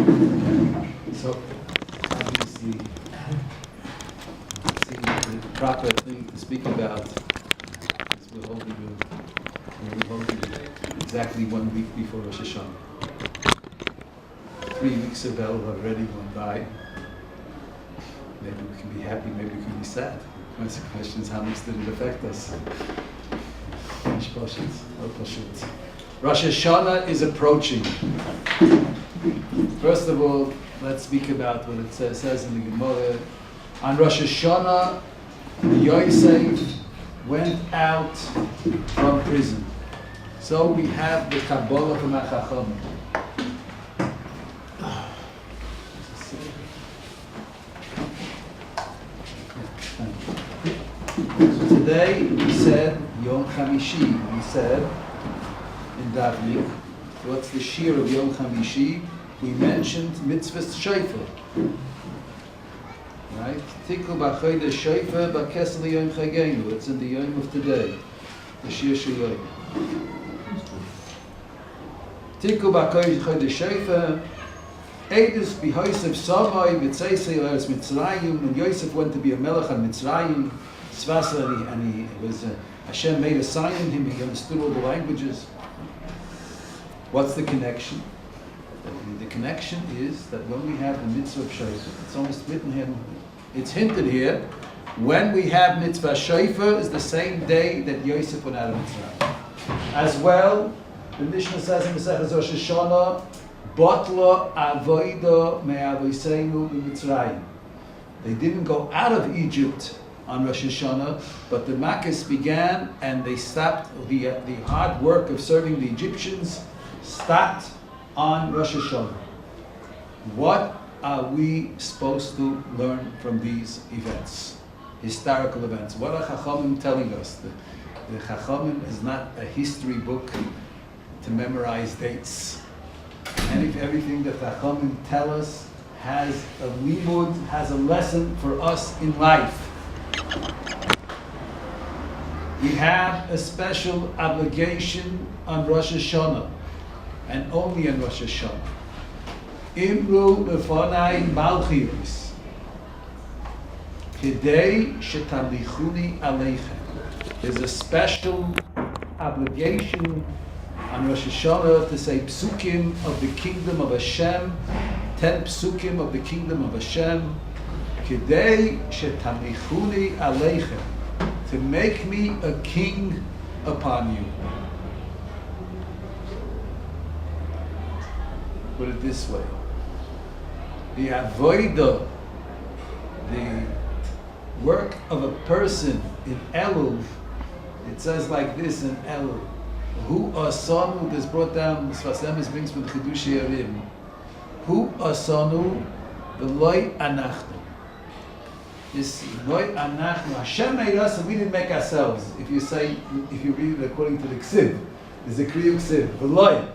So, obviously, the proper thing to speak about is we'll hold you exactly 1 week before Rosh Hashanah. 3 weeks of Elul have already gone by. Maybe we can be happy, maybe we can be sad. The question is, how much did it affect us? Rosh Hashanah is approaching. First of all, let's speak about what it says in the Gemara. On Rosh Hashanah, Yosef went out from prison. So we have the Kabbalah from HaChachamim. So today we said Yom Chamishi. We said in Davlik, what's the shir of Yom Chamishi? We mentioned mitzvahs shofar. Right? Tikku b'chodesh shofar b'kesel yom chagenu. It's in the yom of today. The shir shel Tikku b'chodesh shofar. Eidus b'Yosef Samai v'tzeisei l'eretz Mitzrayim. When Yosef went to be a melech on Mitzrayim, Svasa, and he was Hashem made a sign in him. He understood all the languages. What's the connection? The connection is that when we have the mitzvah of shofar, it's almost written here, it's hinted here, when we have mitzvah shofar is the same day that Yosef went out of Mitzrayim. As well, the Mishnah says in Masechus Rosh Hashanah, Botla avoida me'avoseinu b'Mitzrayim. They didn't go out of Egypt on Rosh Hashanah, but the Makkos began and they stopped the hard work of serving the Egyptians stopped on Rosh Hashanah. What are we supposed to learn from these events, historical events? What are Chachamim telling us? The Chachamim is not a history book to memorize dates. And if everything that Chachamim tell us has a limud, has a lesson for us in life. We have a special obligation on Rosh Hashanah, and only on Rosh Hashanah. Imru lefonai malchios, kidei shetamlichuni aleichem. There's a special obligation on Rosh Hashanah to say psukim of the kingdom of Hashem, 10 psukim of the kingdom of Hashem, kidei shetamlichuni aleichem, to make me a king upon you. Put it this way: the avodah, the work of a person in Elul, it says like this in Elul. Hu asanu, this brought down, Sfas Emes brings from the Chidushei Arim. Hu asanu v'loi anachnu. This loi anachnu, Hashem made us and we didn't make ourselves. If you read it according to the Ksiv, there's a Kriya Ksiv, v'loi.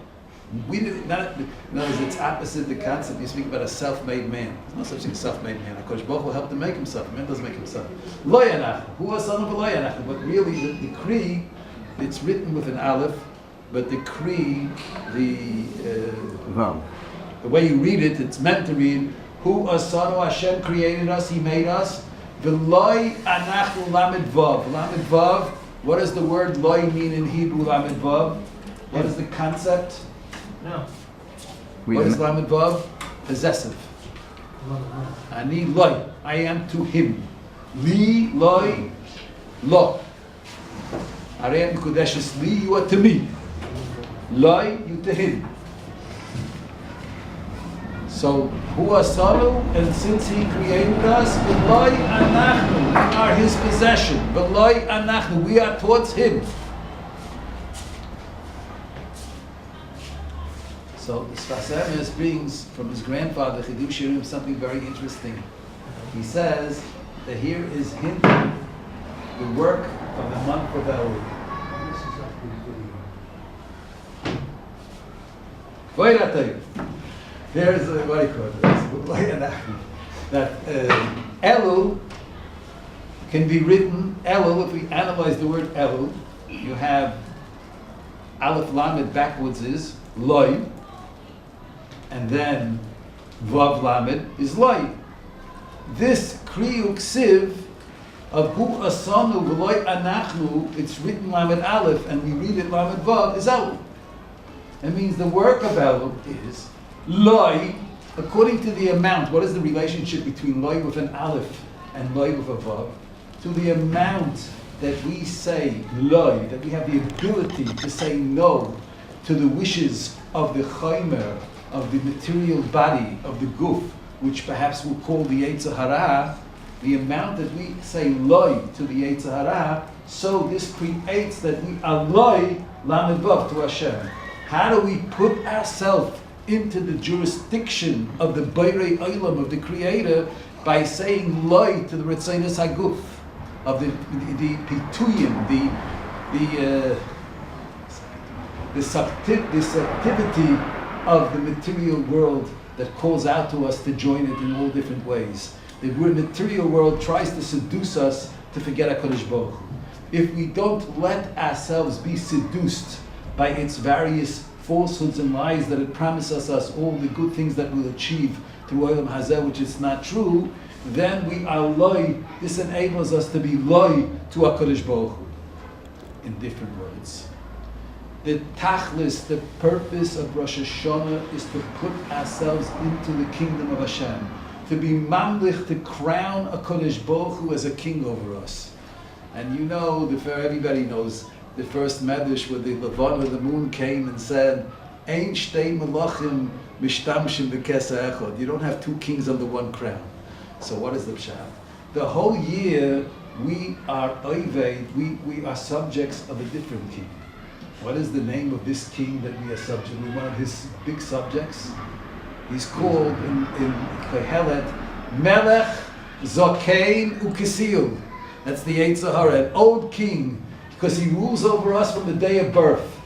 We didn't, in other words, it's opposite the concept. You speak about a self-made man. There's no such thing as self-made man. HaKadosh Baruch Hu helped him make himself. Man doesn't make himself. Lo yanach. Hu asanu v'lo yanach. But really, the Kri, it's written with an aleph, but the Kri, the way you read it, it's meant to read, Hu asanu, Hashem created us, He made us. V'loi anachu lamed vav. Lamed vav, what does the word loi mean in Hebrew, lamed vav? What is the concept? No. What is lamed vav? Possessive. Ani loi, I am to him. Li loi lo. Arei Mekudeshes li, you are to me. Loi, you to him. So, hu asanu, and since he created us, v'loi anachnu, we are his possession. V'loi anachnu, we are towards him. So the Sfas Emes brings from his grandfather Chidushei Arim something very interesting. He says that here is hinted the work of the month of Elul. There's what I call it. That Elul can be written. Elul, if we analyze the word Elul, you have Aleph Lamed backwards is Loi. And then Vav Lamed is Loi. This Kriyu Ksiv of Hu Asanu V'Loi Anachnu, it's written Lamed Aleph and we read it Lamed Vav, is Elul. It means the work of Elul is Loi, according to the amount. What is the relationship between Loi with an Aleph and Loi with a Vav? To the amount that we say Loi, that we have the ability to say no to the wishes of the Chaimer, of the material body, of the Guf, which perhaps we'll call the Yetzer Hara, the amount that we say Loi to the Yetzer Hara, so this creates that we are Loi Lamed Vav to Hashem. How do we put ourselves into the jurisdiction of the Beirei Olam, of the Creator, by saying Loi to the Ritzonos HaGuf, of the Pituyim, this activity of the material world that calls out to us to join it in all different ways. The material world tries to seduce us to forget HaKadosh Baruch Hu. If we don't let ourselves be seduced by its various falsehoods and lies that it promises us all the good things that we'll achieve through Olam Hazeh, which is not true, then we are Loi. This enables us to be Loi to HaKadosh Baruch Hu. In different words, the tachlis, the purpose of Rosh Hashanah is to put ourselves into the kingdom of Hashem, to be mamlich, to crown HaKadosh Baruch Hu as a king over us. And you know, everybody knows the first medrash where the Levana, the moon, came and said, Ein shtei melachim mishtamshim b'kesa echad. You don't have two kings under one crown. So what is the pshat? The whole year we are oived, we are subjects of a different king. What is the name of this king that we are subject? We're one of his big subjects. He's called in Kohelet Melech Zokein Ukesiu. That's the Yetzer Hara, an old king, because he rules over us from the day of birth.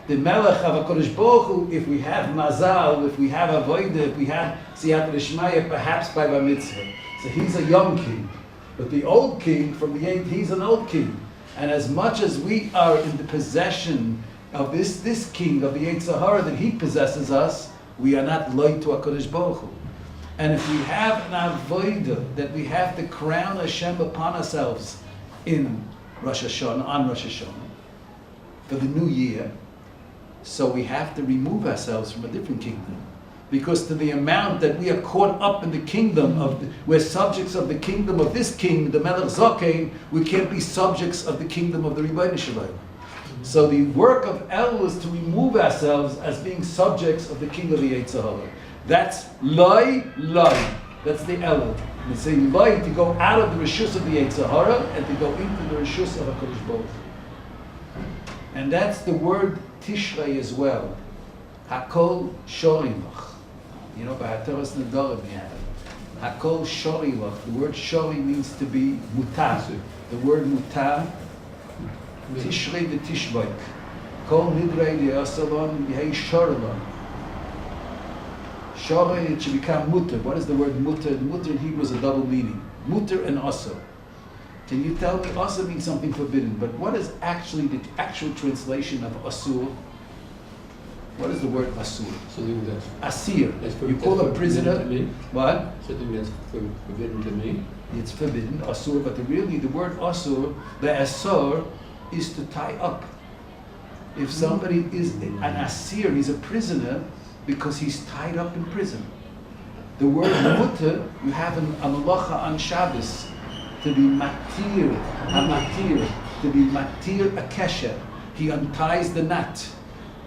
The Melech of HaKadosh Baruch Hu, if we have Mazal, if we have Avodah, if we have Siyata D'Shmaya, perhaps by Bar Mitzvah. So he's a young king. But the old king, from the eighth, he's an old king. And as much as we are in the possession of this king, of the Yetzer Hara, that he possesses us, we are not loyal to HaKadosh Baruch Hu. And if we have an avodah that we have to crown Hashem upon ourselves in Rosh Hashanah, on Rosh Hashanah, for the new year, so we have to remove ourselves from a different kingdom. Because to the amount that we are caught up in the kingdom we're subjects of the kingdom of this king, the Melech Zokein, we can't be subjects of the kingdom of the Ribono Shel Olam. So the work of El is to remove ourselves as being subjects of the king of the Yetzer Hara. That's Loi. That's the El. We say Loi to go out of the Rishus of the Yetzer Hara and to go into the Rishus of HaKadosh Baruch Hu. And that's the word Tishrei as well. Hakol Shorimach. You know, by HaToras Nedarim we have Hakol Shorilach. The word Shori means to be mutar. The word mutar, Tishrei v'Tishboik. Kol Nidrei D'Yasalon Yehei Shorilon. Shori, it should become mutar. What is the word mutar? The mutar in Hebrew is a double meaning. Mutar and asur. Can you tell me asur means something forbidden, but what is actually the actual translation of asur? What is the word asur? Something that's Asir. That's You call a prisoner. What? Something that's forbidden to me. It's forbidden, asur, but the word asur, the asur, is to tie up. If somebody is an asir, he's a prisoner because he's tied up in prison. The word mutter, you have a malacha on Shabbos, to be matir, to be matir a kesher. He unties the knot.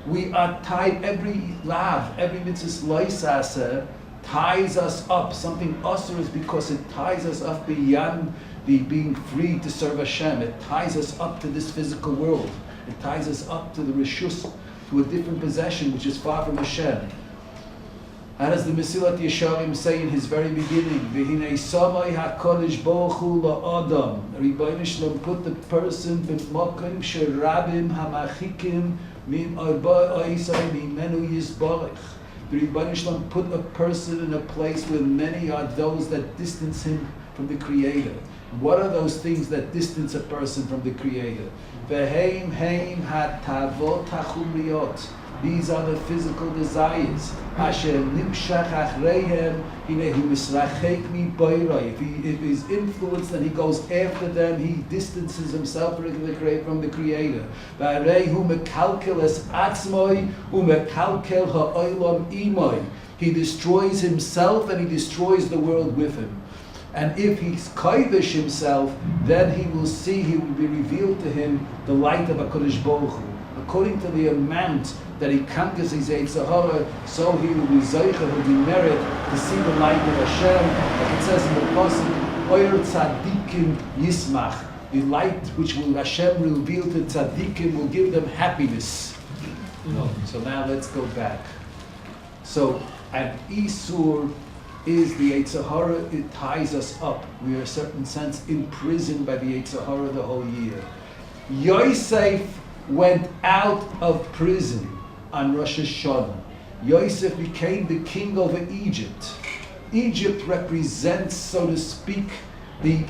We are tied, every lav, every mitzvah loisasa ties us up. Something asur is because it ties us up beyond the being free to serve Hashem. It ties us up to this physical world. It ties us up to the rishus, to a different possession which is far from Hashem. How does the Mesilat Yesharim say in his very beginning, V'hinei samai ha'kodesh Baruch Hu la'adam. Ribono Shel Olam put the person b'makom sherabim ha'machikim min arba oisai mimenu yisbarach. The Ribono Shel Olam put a person in a place where many are those that distance him from the Creator. What are those things that distance a person from the Creator? V'heim heim ha'tavot ha'chumriyot. These are the physical desires. Asher nimshach achreihem hinehu misrachek mi boiroi. If he's influenced and he goes after them, he distances himself from the Creator. V'areihu mekalkel es atzmoi umekalkel ha'olam imoi. He destroys himself and he destroys the world with him. And if he's kodesh himself, then he will see, he will be revealed to him the light of HaKadosh Baruch Hu. According to the amount that he conquers his Yetzer Hara, so he will be zeicher, will be merit to see the light of Hashem. Like it says in the Pasuk, Oyer tzadikim yismach. The light which will Hashem reveal to tzadikim will give them happiness. So now let's go back. So at Isur is the Yetzer Hara, it ties us up. We are in a certain sense imprisoned by the Yetzer Hara the whole year. Yosef went out of prison on Rosh Hashanah. Yosef became the king over Egypt. Egypt represents, so to speak, the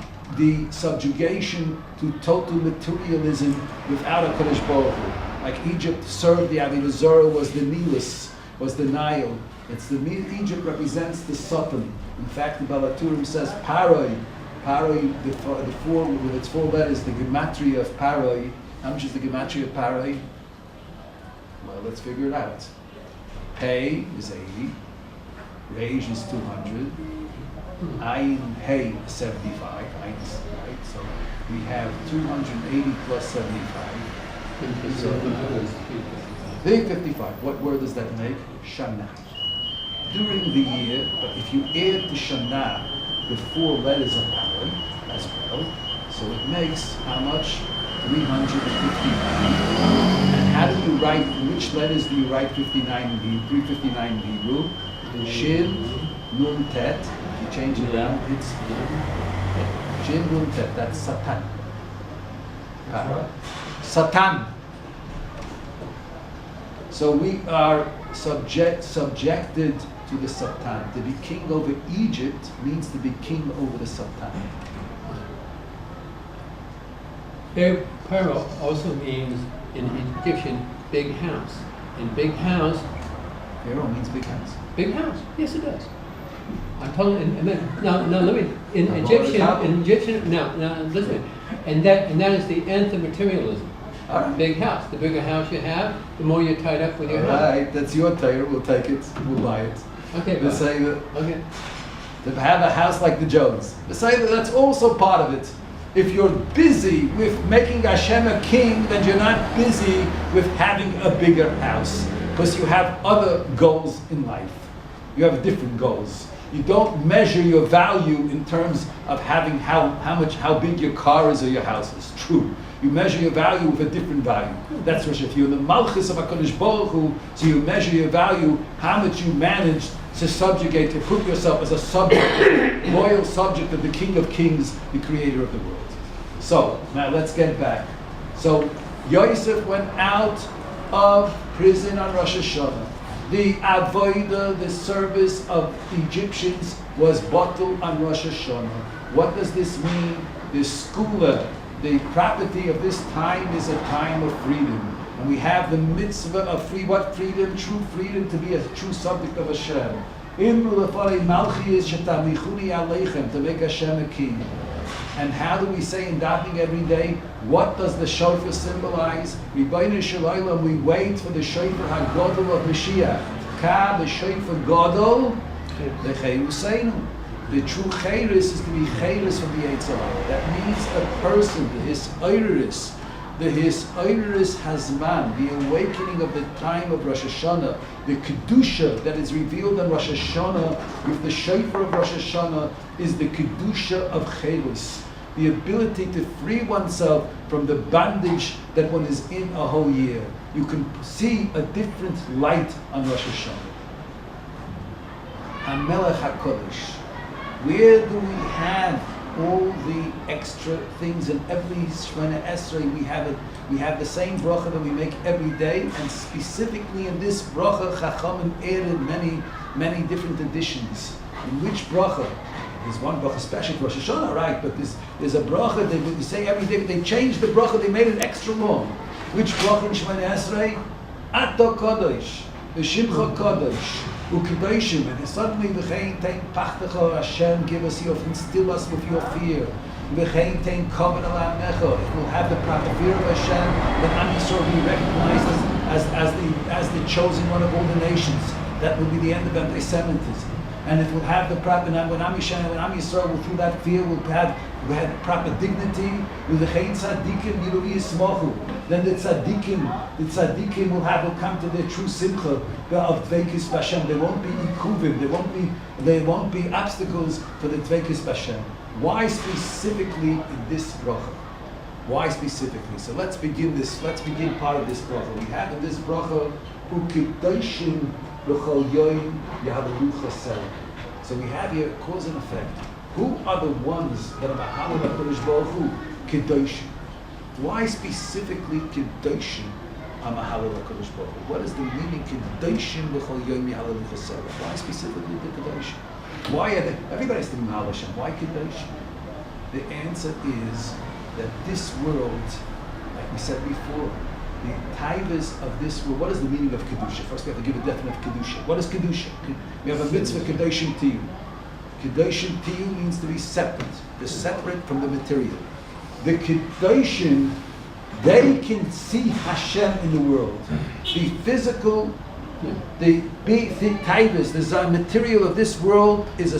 subjugation to total materialism without a Kodesh Baruch Hu. Like Egypt served the Avodah Zarah, was the Nilus, was the Nile. Egypt represents the Satan. In fact, the Balaturim says Paroi, the four with its 4 letters, the gematria of Paroi. How much is the gematria of Paroi? Well, let's figure it out. Pei is 80, Reish is 200, Ayin Hey 75. Right? So we have 280 plus 75. 355. What word does that make? Shana. During the year, but if you add to Shana the 4 letters of Paroi as well, so it makes how much? 359. And how do you write, which letters do you write 59 in Hebrew, 359 in Hebrew? Shin, Nun, Tet. If you change it around, it's Shin, Nun, Tet. That's Satan. Satan. So we are subjected to the Satan. To be king over Egypt means to be king over the Satan. Paro also means in Egyptian big house. In big house. Pharaoh means big house. Big house. Yes, it does. I'm telling you. Now, let me. In Egyptian. Now, listen. And that is the nth of materialism. All right. Big house. The bigger house you have, the more you're tied up with your house. All right, that's your Torah. We'll take it. We'll buy it. Okay. They say that. Okay. To have a house like the Jones. They say that that's also part of it. If you're busy with making Hashem a king, then you're not busy with having a bigger house. Because you have other goals in life. You have different goals. You don't measure your value in terms of having how big your car is or your house is. True. You measure your value with a different value. That's what if you're in the Malchus of HaKadosh Baruch Hu, so you measure your value, how much you managed to subjugate, to put yourself as a subject, loyal subject of the King of Kings, the Creator of the world. So, now let's get back. So, Yosef went out of prison on Rosh Hashanah. The avodah, the service of the Egyptians, was bottled on Rosh Hashanah. What does this mean? The skula, the property of this time, is a time of freedom. And we have the mitzvah of what freedom? True freedom to be a true subject of Hashem. Imru lefalei malchi is shetamichuni aleichem, to make Hashem a king. And how do we say in davening every day? What does the shofar symbolize? Ribono shel olam, we wait for the shofar hagadol of Mashiach. Ka the shofar gadol lecheruseinu. The true chayris is to be chayris from the Yetzer Hara. That means a person, his oiris, his oiris hazman, the awakening of the time of Rosh Hashanah, the kedusha that is revealed on Rosh Hashanah with the shofar of Rosh Hashanah is the kedusha of chayris. The ability to free oneself from the bondage that one is in a whole year. You can see a different light on Rosh Hashanah. HaMelech HaKodesh. Where do we have all the extra things in every Shemona Esrei? We have the same bracha that we make every day, and specifically in this bracha, Chachamim added many different additions. In which bracha? There's one bracha special for Rosh Hashanah, right? But there's a bracha that we say every day, but they changed the bracha, they made it extra long. Which bracha in Shemona Esrei? Ato Kodesh, V'Shimcha Kodesh, U'Kedoshim, and suddenly V'chein Tein Pachtecha, Hashem, give us your, instill us with your fear. V'chein Tein Koven Alamecha, it will have the proper fear of Hashem, that Am Yisrael will be recognized as the chosen one of all the nations. That will be the end of anti-Semitism. And it will have the proper, when Am Yisrael will, through that fear, will have proper dignity. With the Chein Tzadikim, Yirui Yismochu. Then the tzaddikim will come to their true simcha of Dveikis Bashem. There won't be ikuvim, there won't be obstacles for the Dveikis Bashem. Why specifically in this bracha? Why specifically? So let's begin part of this bracha. We have in this bracha, U'Kedoshim L'chol Yoyim Yahalalu Chasel. So we have here cause and effect. Who are the ones that are Mahalal HaKadosh Baruch Hu? Kedoshim. Why specifically Kedoshim are Mahalal HaKadosh Baruch Hu? What is the meaning Kedoshim L'chol Yoyim Yahalalu Chasel? Why specifically the Kedoshim? Why are they? Everybody has to be Mahal Hashem. Why Kedoshim? The answer is that this world, like we said before, the taivas of this world. What is the meaning of kedusha? First, we have to give a definite kedusha. What is kedusha? We have a mitzvah kedoshim tiyu. Kedoshim tiyu means to be separate. They're separate from the material. The kedoshim, they can see Hashem in the world. The physical, the taivas, the material of this world is a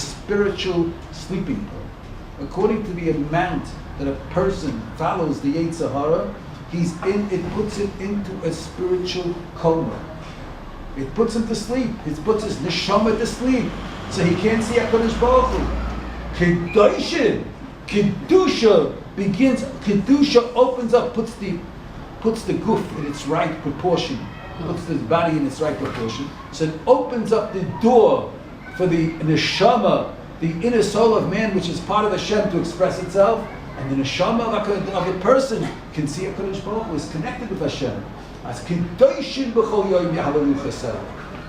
spiritual sleeping. According to the amount that a person follows the Yetzer Hara, it puts him into a spiritual coma. It puts him to sleep. It puts his neshama to sleep. So he can't see HaKadosh Baruch Hu. Kedusha begins, Kedusha opens up, puts the guf in its right proportion, puts the body in its right proportion. So it opens up the door for the neshama, the inner soul of man, which is part of Hashem, to express itself. And the neshama of a person can see HaKadosh Baruch Hu is connected with Hashem. As Kedoshim b'chol yoyim yahalalu chesed.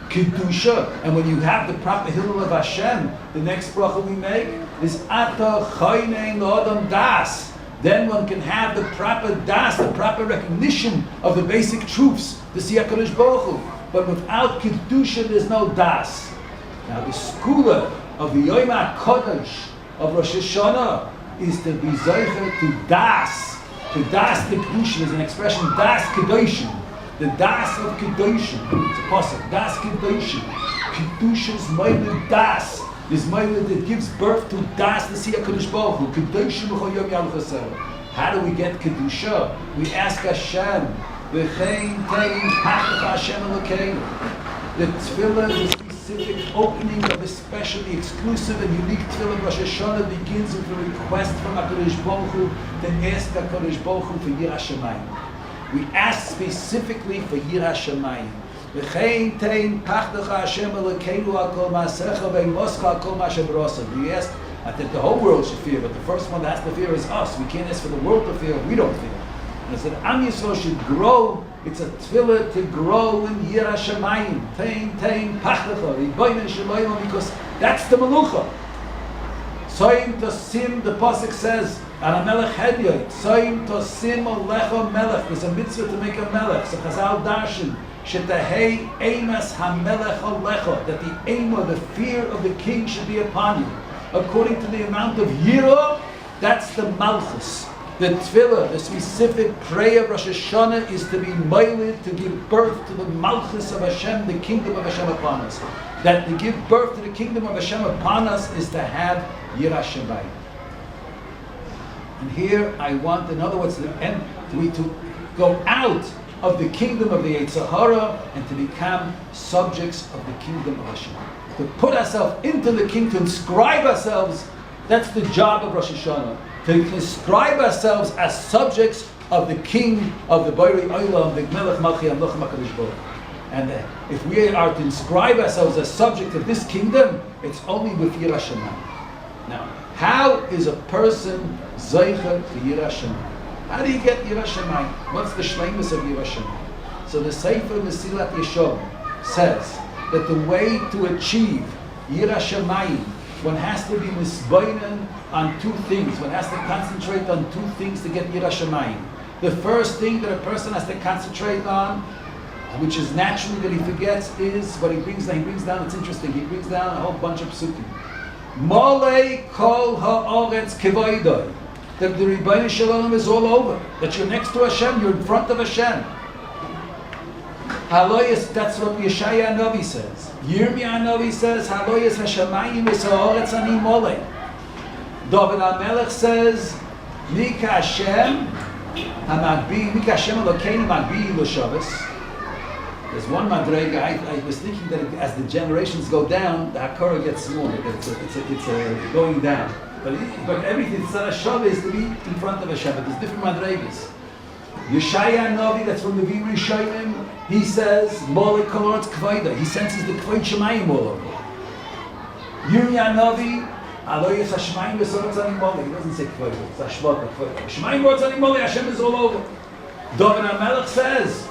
Kedusha. And when you have the proper Hillel of Hashem, the next bracha we make is Ata chaynein l'adam das. Then one can have the proper das, the proper recognition of the basic truths to see HaKadosh Baruch Hu. But without Kedusha, there's no das. Now the skula of the Yom HaKodesh of Rosh Hashanah is to be zeicher to das the Kedushin is an expression, das Kedoshim, the das of Kedoshim, it's a pasuk, das Kedoshim, Kedushin is Meiled das, is Meiled that gives birth to das, the Siyah Kadosh Baruch Hu, Kedoshim B'chol Yom Yal Chasel. How do we get Kedusha? We ask Hashem, V'chein tein ha'chach Hashem Elokeinu. The tefillah is a specific opening of a specially exclusive and unique tefillah. Rosh Hashanah begins with a request from HaKadosh Baruch Hu to ask HaKadosh Baruch Hu for Yirah Shamayim. We ask specifically for Yirah Shamayim. V'chein tein ha'chach Hashem Elokeinu ha'kol ma'asecha ve'imoscha ha'kol ma'ashem b'rosa. We ask that the whole world should fear, but the first one that has to fear is us. We can't ask for the world to fear, we don't fear. And I said, Am Yisrael should grow. It's a tefillah to grow in Yirah Shamayim. Tein pachlecha, Ribono shel Olam, because that's the melucha. Tzoyim tosim, the pasuk says, on a melech hedyot, Tzoyim tosim olecha melech. There's a mitzvah to make a melech. So Chazal darshan, shetahei eimas hamelech olecha, that the eimah, the fear of the king should be upon you. According to the amount of yirah, that's the malchus. The tefillah, the specific prayer of Rosh Hashanah is to be moiled, to give birth to the malchus of Hashem, the kingdom of Hashem upon us. That to give birth to the kingdom of Hashem upon us is to have Yirah Shamayim. And here I want, in other words, to go out of the kingdom of the Yetzer Hara and to become subjects of the kingdom of Hashem. To put ourselves into the kingdom, to inscribe ourselves, that's the job of Rosh Hashanah. To inscribe ourselves as subjects of the King of the Borei Olam, the Melech Malchi HaMelech HaKadosh Baruch Hu. And if we are to inscribe ourselves as subject of this kingdom, it's only with Yirah Shamayim. Now, how is a person zeicher to Yirah Shamayim? How do you get Yirah Shamayim? What's the shleimus of Yirah Shamayim? So the Sefer Mesilat Yesharim says that the way to achieve Yirah Shamayim, one has to be misboinen on two things. One has to concentrate on two things to get Yirah Shamayim. The first thing that a person has to concentrate on which is naturally that he forgets, is what he brings down. He brings down, it's interesting, he brings down a whole bunch of psukim. Molei kol ha'oretz kevoidoi. That the Rebbeinu Shalom is all over. That you're next to Hashem, you're in front of Hashem. Haloyas, that's what Yeshaya Novi says. Yirmiyah Novi says, Haloyas Hashemayim es ha'oretz ani molei. David HaMelech says, Mika Hashem HaMagbi, Mika Hashem Elokeinu Magbi L'Shavos. There's one madrega. I was thinking that as the generations go down, the hakara gets smaller. It's going down. But everything tzara shava is to be in front of Hashem. But there's different madregas. Yeshaya Novi, that's from the Viri Shayim, he says, Molei kol ha'oretz kvoida. He senses the kvod shemayim all over. Yirmiyah Novi, Aloyes Hashemayim v'soretz ani molei. He doesn't say kvoida. It's hashvata kvoida. Hashemayim v'soretz ani molei. Hashem is all over. David HaMelech says,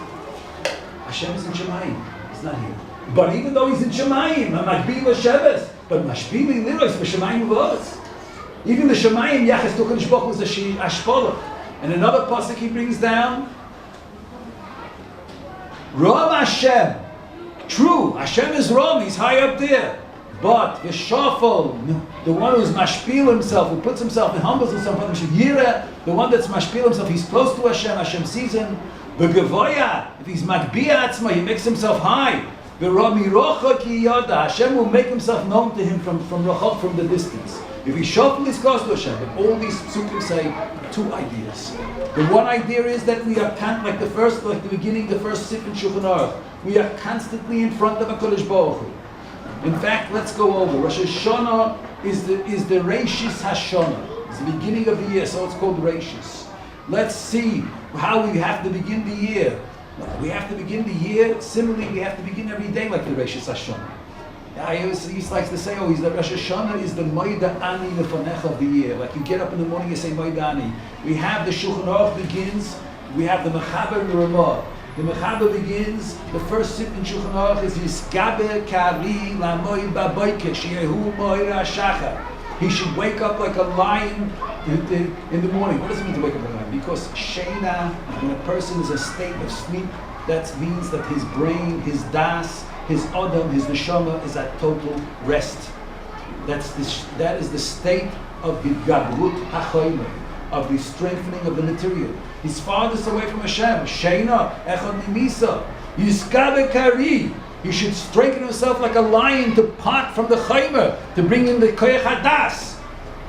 Hashem is in Shemayim. He's not here. But even though he's in Shemayim, Magbi L'Shavos, but Mashpi L'Liros B'Shemayim V'Oretz. Even the Shemayim, Yachas to Kodesh Baruch Hu is a Ashpolah. And another pasuk he brings down, Ram Hashem. True, Hashem is Ram, he's high up there. But Yeshafal, the one who's mashpil himself, who puts himself and humbles himself on Yira, the one that's mashpil himself, he's close to Hashem, Hashem sees him. The Gavoya, if he's Magbiya Atzma, he makes himself high. The Rami Rocha Ki Yoda, Hashem will make himself known to him from Rachok, from the distance. If he shuffle his close to Hashem, but all these psukim say two ideas. The one idea is that we are like the beginning, the first sip in Shulchan Aruch. We are constantly in front of a Kodesh Baruch Hu. In fact, let's go over. Rosh Hashanah is the Reishis Hashanah. It's the beginning of the year, so it's called Reishis. Let's see how we have to begin the year. We have to begin the year, similarly we have to begin every day like the Reishis Hashanah. I used to like to say, he's the Rosh Hashanah is the Moida Ani Lefanech of the year. Like you get up in the morning, you say Moida Ani. We have the Shulchan Aruch begins, we have the Mechaber and the Ramah. The Mechaber begins, the first sip in Shulchan Aruch is Yiskaber Kari Lamoy Baboike Shehu Moira Shachar. He should wake up like a lion in the morning. What does it mean to wake up like a lion? Because Sheina, when a person is in a state of sleep, that means that his brain, his das, his adam, his neshama is at total rest. That is the state of Hidgabrut HaChoyme, of the strengthening of the material. He's farthest away from Hashem. Sheina, Echad Nimisa, Yiskabe Kari. He should strengthen himself like a lion to part from the chaymer, to bring in the koyach hadas.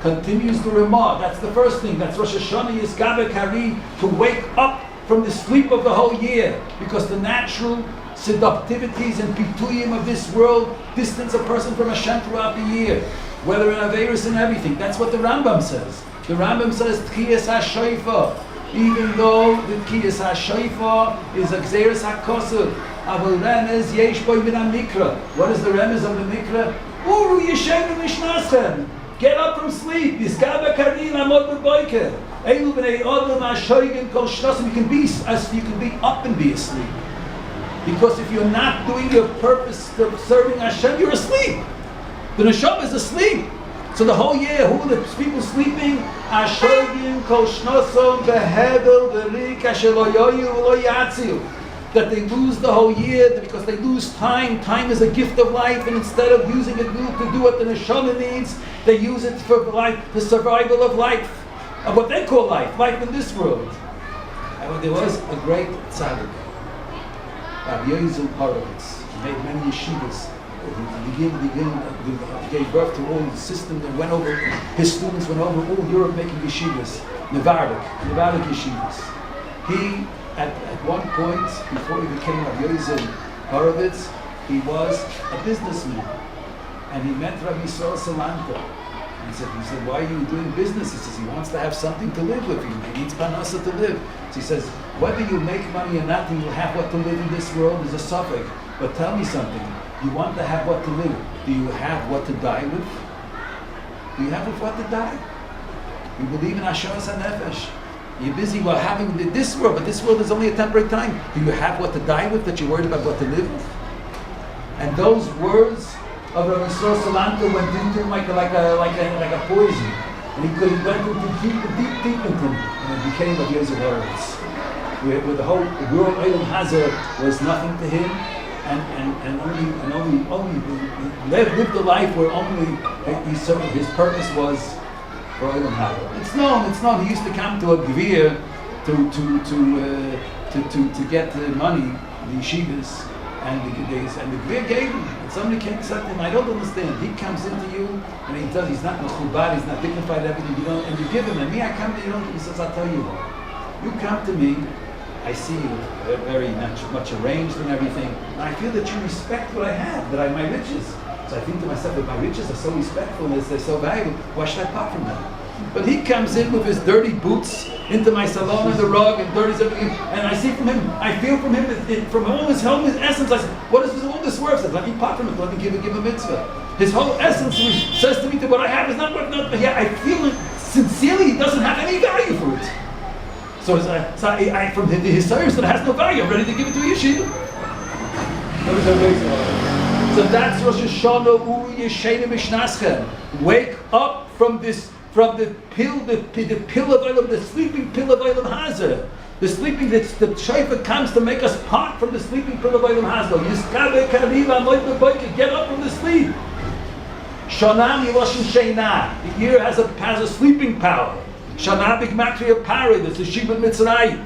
Continues the Ramah. That's the first thing. That's Rosh Hashanah Yizgabe Kari, to wake up from the sleep of the whole year. Because the natural seductivities and pituyim of this world distance a person from Hashem throughout the year. Whether in Averis and everything. That's what the Rambam says. The Rambam says, Tchiyas HaShoifa. Even though the Tchiyas HaShoifa is a Gzeres HaKosov. Aval remez yesh boy min mikra. What is the remez of the mikra? Uru yeshem mishnasem. Get up from sleep. Yiskabe karin amod b'boiker. Elu b'nei odom ashoygen kol shnasim. You can be up and be asleep. Because if you're not doing your purpose of serving Hashem, you're asleep. The neshama is asleep. So the whole year, who are the people sleeping? Ashoygen kol shnasim behedel v'rik asher lo yoyu v'lo yatziu. That they lose the whole year because they lose time. Time is a gift of life, and instead of using it to do what the neshama needs, they use it for life, the survival of life, of what they call life in this world. And there was a great tzaddik, Rabbi Yozel Horovitz. He made many yeshivas. He gave birth to all the system that went over. His students went over all Europe making yeshivas, Nevardik yeshivas. He at one point, before he became Rabbi Yozel Horovitz, he was a businessman. And he met Rabbi Yisrael Salanter. He said, why are you doing business? He says, he wants to have something to live with. He needs panasa to live. So he says, whether you make money or not, you will have what to live in this world is a suffix. But tell me something. You want to have what to live. Do you have what to die with? Do you have with what to die? You believe in Hasharas HaNefesh. You're busy having this world, but this world is only a temporary time. Do you have what to die with that you're worried about what to live with? And those words of Rabbi Yisrael Salanter went into him like a poison. And he went into deep into him. And it became Rabbi Yozel Horovitz. where the whole world Olam Hazeh was nothing to him, and only lived a life where only his purpose was for Olam Hazeh. It's known. He used to come to a Gvir to get the money, the yeshivas, and the Gvir gave him. And somebody came and said to him, I don't understand. He comes into you, and he's not mechubad, he's not dignified, everything, and you give him. And me, I come to you, he says, I'll tell you what. You come to me, I see you very much arranged and everything, and I feel that you respect what I have, my riches. So I think to myself, that my riches are so respectful and they're so valuable, why should I part from them? But he comes in with his dirty boots into my salon and the rug and dirty everything, and I see from him, I feel from him, from all his whole essence, I say, what is all this worth? I said, let me part from it, let me give a mitzvah. His whole essence says to me that what I have is not worth nothing, but yeah, I feel it sincerely, he doesn't have any value for it. So I from his service that has no value, I'm ready to give it to a yeshiva. So that's Rosh Hashanah Uri Yeshena Mishnascha. Wake up from the pill of Olam, the sleeping pill of Olam Hazeh. The sleeping, the shofar comes to make us part from the sleeping pill of Olam Hazeh. Yiskabe Kariva Moed Beboker, get up from the sleep. Shana Miloshin Sheina. The year has a sleeping power. Shana B'Gematria Pari, that's the Shibud Mitzrayim.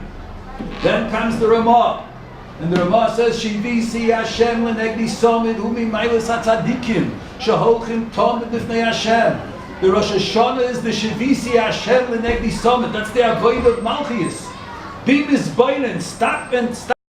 Then comes the Ramah. And the Ramah says, Shivisi Hashem lenegdi somid umi mailis hatzadikim sheholchim tom b'difnei Hashem. The Rosh Hashanah is the Shivisi Hashem lenegdi somid. That's the avoid of Malchus. Be misboinen, stop